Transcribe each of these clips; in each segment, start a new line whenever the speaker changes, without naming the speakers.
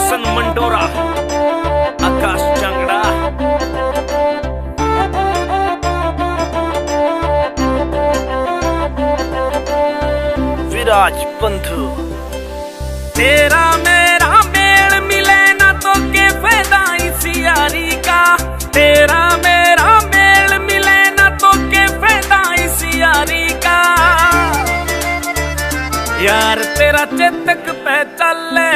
किशन मंडोरा, आकाश चांगड़ा, विराज बंधु। तेरा मेरा मेल मिले ना तो के फायदा इसी यारी का, तेरा मेरा मेल मिले ना तो के फायदा इसी यारी का। यार तेरा चेतक पे चले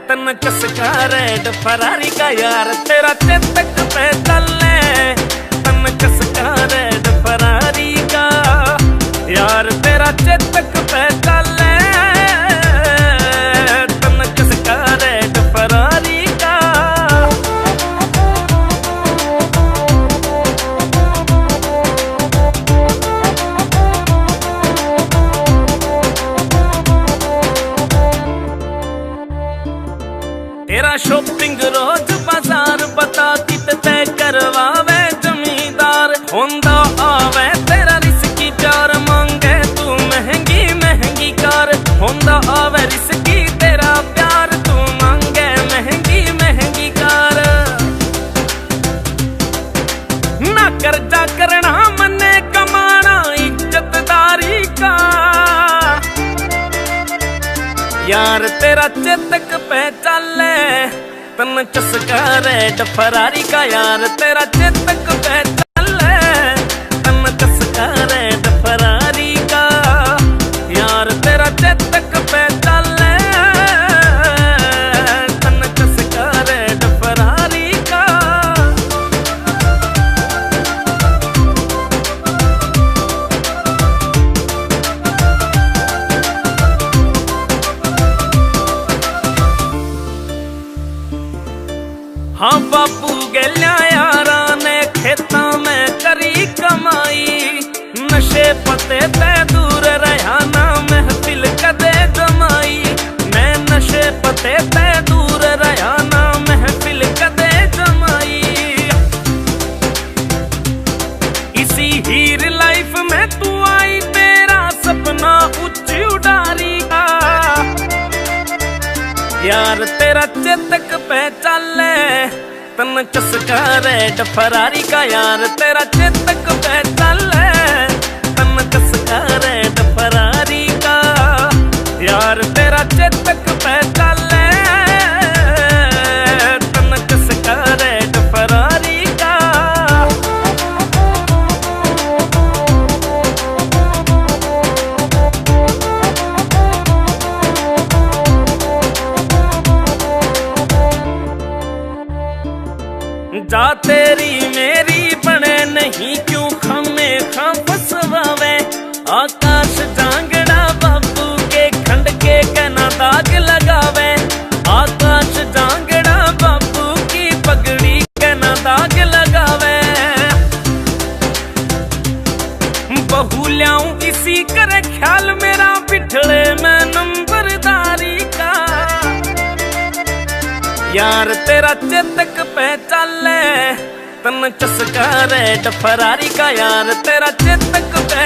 तन चस्का रेड फरारी का, यार तेरा चेतक पे चले तन चस्का रेड फरारी का। यार तेरा चेतक पे चले तन चस्का रेड फरारी का। तेरा शॉपिंग रोज बाजार बता कित तय करवावे जमींदार, होंदा आवे तेरा रिस्की प्यार मांगे तू महंगी महंगी कार। होंदा आवे रिस्की तेरा प्यार तू मांगे महंगी महंगी कार। ना कर्जा करना मने कमाना इज्जतदारी का। यार तेरा चेतक पे चले तन चस्का रेड फरारी का, यार तेरा चेतक पे चले तन चस्का रेड फरारी का। यार तेरा चेतक पे चले तन चस्का रेड फरारी का। हाँ बापू गैलिया यारा ने खेता में करी कमाई, नशे पते ते दूर रहा ना महफिल कदे जमाई। मैं नशे पते ते दूर रहा ना महफिल कदे जमाई। इसी हीर लाइफ में तू आई तेरा सपना उच्च उड़ारी का। यार तेरा चेतक पे चले तन चस्का रेड फरारी का, यार तेरा चेतक पे चले तन चस्का रेड फरारी का। यार तेरा चेतक पे चले तन चस्का रेड फरारी का। जा तेरी मेरी बने नहीं क्यों खमे खां फसवावे। आकाश जांगड़ा बाबू के खंड के कहना दाग लगावे। आकाश जांगड़ा बाबू की पगड़ी कहना दाग लगावे। बहू ल्याऊं इसी करे ख्याल मेरा बिठड़े में नंबरदारी का। यार तेरा चेतक पे चले तन चस्का रेड फरारी का, यार तेरा चेतक पे